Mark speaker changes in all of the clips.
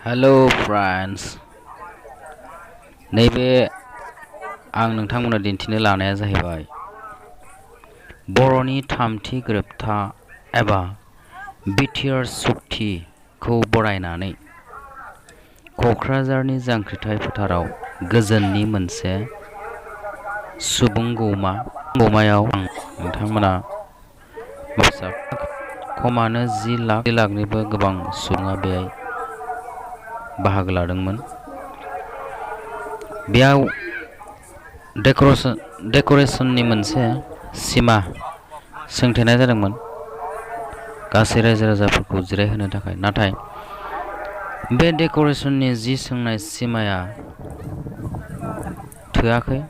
Speaker 1: Hello friends, नैबे आं नोंथांमोननो दिन्थिनो लानाया जाहैबाय बर'नि थामथि गोरोबथा एबा बिटिआर सुक्तिखौ बरायनानै क'क्राझारनि जांख्रिथाय फोथाराव गोजोननि मोनसे सुबुंगौमायाव नोंथांमोना खमानो 10 लाखनिबो गोबां सुबुङा बेहाय बाहागो लादोंमोन। बेयाव डेक'रेशननि मोनसे सिमा सोंथेनाय जादोंमोन गासै रायजो राजाफोरखौ जिरायहोनो थाखाय। नाथाय बे डेक'रेशननि जि सोंनाय सिमाया थोआखै।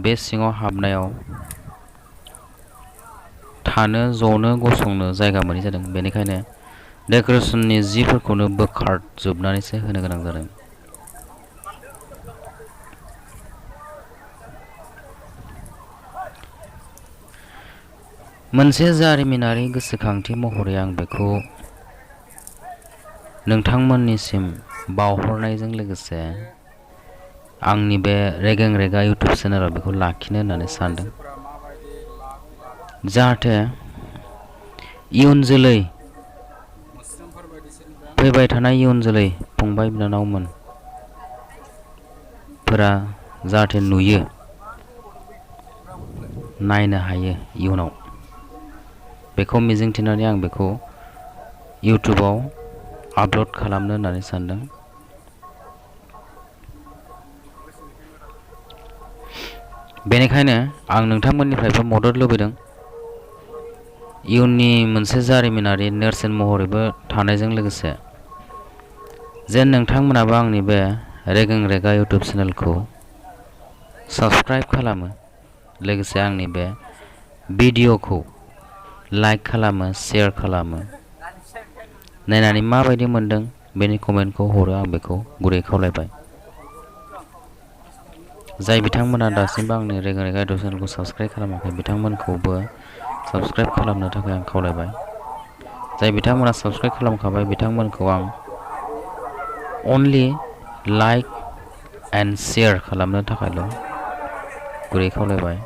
Speaker 1: बे सिङाव हाबनायाव थानो, जनो, गसंनो जायगा मोनै जादों। बेनिखायनो डेक'रेशननि जिफोरखौनो बोखारजोबनानैसो होनो गोनां जादों। मोनसे जारिमिनारि गोसोखांथि महरै आं बेखौ नोंथांमोननिसिम बावहरनायजों लोगोसे आंनि बे रेगें रेगा इउटुब चेनेलाव बेखौ लाखिनो होननानै सानदों, जाहाथे इयुन जोलै, फैबाय थानाय इयुन जोलै फंबाय बिनानावमोनफोरा जाहाथे नुयो, नायनो हायो इयुनाव। बेखौ मिजिंथिनानै आं बेखौ इउटुबाव आपल'ड खालामनो होननानै सानदों। बेनिखायनो आं नोंथांमोननिफ्रायबो मदद लुबैदों। इयुननि मोनसे जारिमिनारि नेरसोन महरैबो थानायजों लोगोसे जेन नोंथांमोनाबो आंनि बे रेगें रेगा इउटुब चेनेलखौ साबस्क्राइब खालामो, लोगोसे आंनि बे भिडिअ'खौ लाइक खालामो, शेयार खालामो। नायनानै माबायदि मोनदों बेनि कमेन्टखौ हरो, आं बेखौ गुरै खावलायबाय। जाय बिथांमोना दासिमबो आंनि रेगें रेगा इउटुब चेनेलखौ साबस्क्राइब खालामाखै, बिथांमोनखौबो साबस्क्राइब खालामनो थाखाय आं खावलायबाय। जाय बिथांमोना साबस्क्राइब खालामखाबाय, बिथांमोनखौ आं अनलि लाइक एन्ड शेयार खालामनो थाखायल' गुरै खावलायबाय।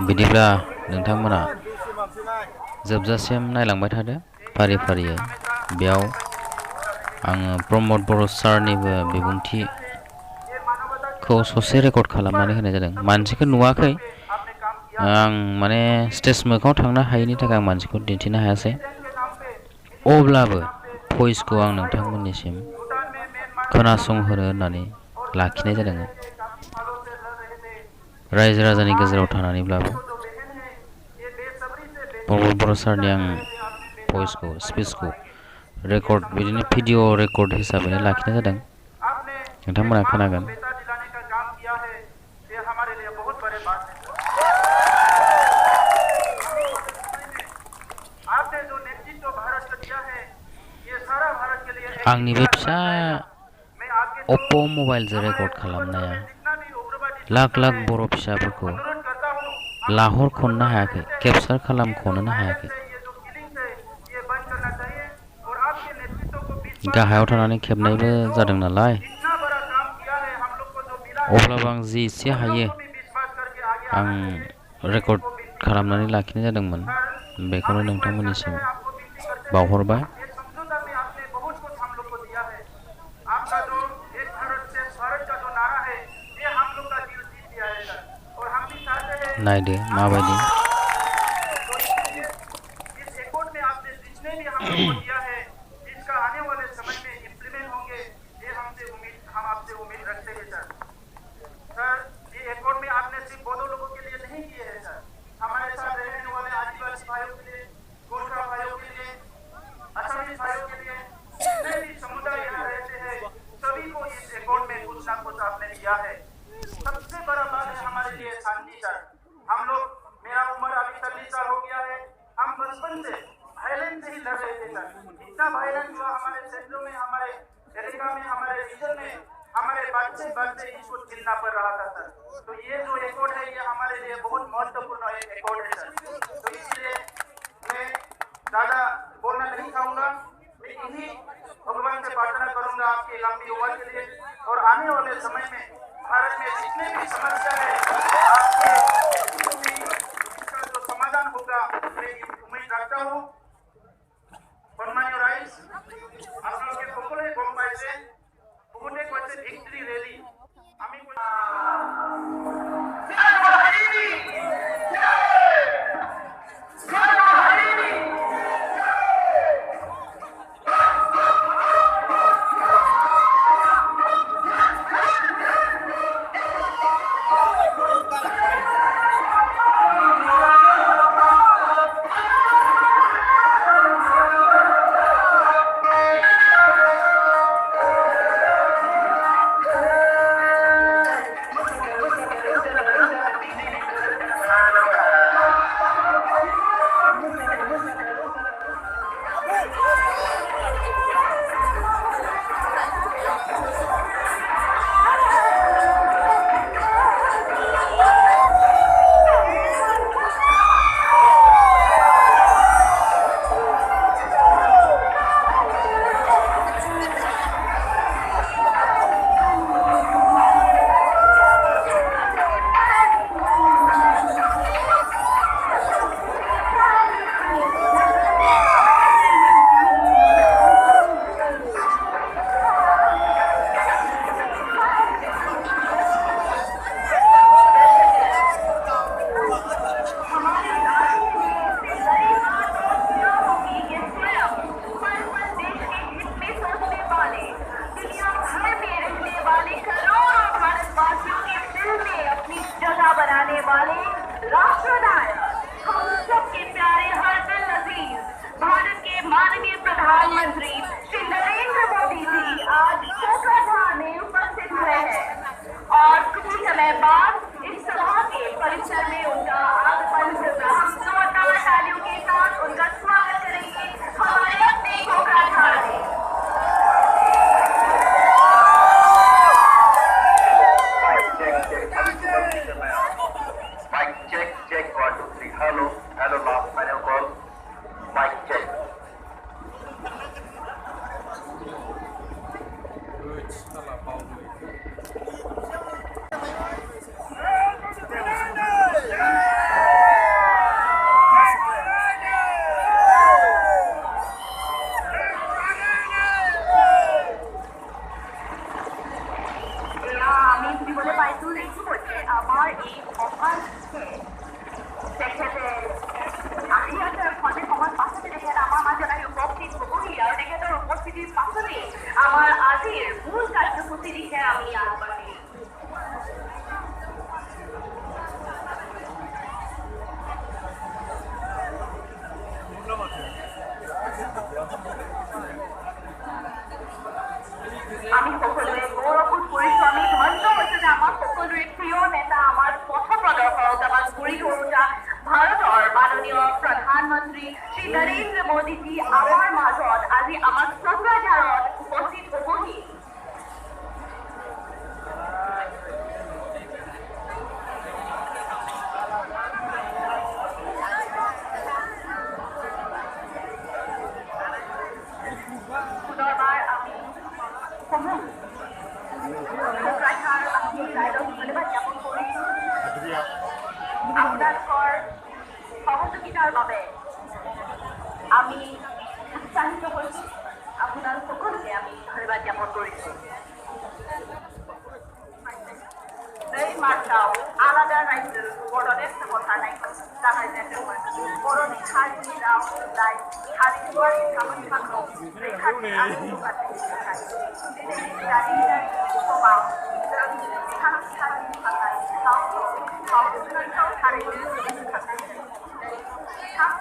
Speaker 1: बिदिब्ला नोंथांमोना जोबजासिम नायलांबाय थादो फारि फारियै। बेयाव आङो प्रमद बर' सारनिबो बिबुंथिखौ ससे रेकर्ड खालामनानै होनाय जादों। मानसिखौ नुवाखै, आं माने स्टेज मोखाङाव थांनो हायैनि थाखाय आं मानसिखौ दिन्थिनो हायासै। अब्लाबो भइसखौ आं नोंथांमोननिसिम खोनासंहोनो होननानै लाखिनाय जादों। रायजो राजानि गेजेराव थानानैब्लाबो प्रमद बर' सारनि आं भइसखौ, स्पिचखौ रेकर्ड, बिदिनो भिडिअ रेकर्ड हिसाबैनो लाखिनाय जादों। नोंथांमोना खोनागोन। आंनि बे फिसा अप्प' मबाइलजों रेकर्ड खालामनाया लाख लाख बर' फिसाफोरखौ लाहरख'नो हायाखै, केपचार खालामख'नोनो हायाखै। गाहायाव थानानै खेबनायबो जादों नालाय, अब्लाबो आं जि एसे हायो आं रेकर्ड खालामनानै लाखिनाय जादोंमोन। बेखौनो नोंथांमोननिसिम बावहरबाय। नायदो माबायदि।
Speaker 2: इन्हीं भगवान से प्रार्थना करूंगा आपकी लंबी उम्र के लिए और आने वाले समय में भारत में जितने भी समस्या है आपके इसका जो समाधान होगा मैं उम्मीद रखता हूँ। সম্মানীয় রাইজ আপনাদের সকলে গম পাইছে বহুতে কৈছে ভিক্টরি রেলি আমি प्रधानमंत्री श्री नरेंद्र मोदी जी आज कोकराझार में उपस्थित हुए हैं और कुछ समय बाद इस सभा के परिसर में उनका आगमन होगा। हम जोरदार तालियों के साथ उनका स्वागत करेंगे हमारे अपने कोकराझार में।
Speaker 3: Hello, last final call. Mic check.
Speaker 2: আমি বলে পাইছো এইটো হৈছে আমাৰ এই সভাৰ তেখেতে আহিয়াতে সন্ধিয়া সময়ত পাছতে তেখেত আমাৰ মাজত আহি উপস্থিত হ'বহি আৰু তেখেতৰ উপস্থিতিৰ পাছতে আমাৰ আজিৰ মূল কাৰ্যসূচী দিশে আমি আগবাঢ়িম। আমি সকলোৱে গৌৰৱবোধ কৰিছো, আমি ধন্য হৈছো যে আমাৰ সকলোৰে প্ৰিয় নেতা, আমাৰ পথ প্ৰদৰ্শক, আমাৰ ঘূৰি ঘূৰোতা ভাৰতৰ মাননীয় প্ৰধানমন্ত্ৰী শ্ৰী নৰেন্দ্ৰ মোদীজী আমাৰ মাজত আজি আমাৰ কোকৰাঝাৰত উপস্থিত হ'বহি। পুনৰবাৰ আমি কোকৰাঝাৰ ৰাইজক ধন্যবাদ জ্ঞাপন কৰিছো আপোনালোকৰ সহযোগিতাৰ বাবে। আমি উৎসাহিত হৈছো, আপোনালোক সকলোকে আমি ধন্যবাদ জ্ঞাপন কৰিছো। Very much now, another writer for the next one, like Sahaj Network, for the Khadi now, like Khadi Wari, Kaman Pakro, they had the other one. How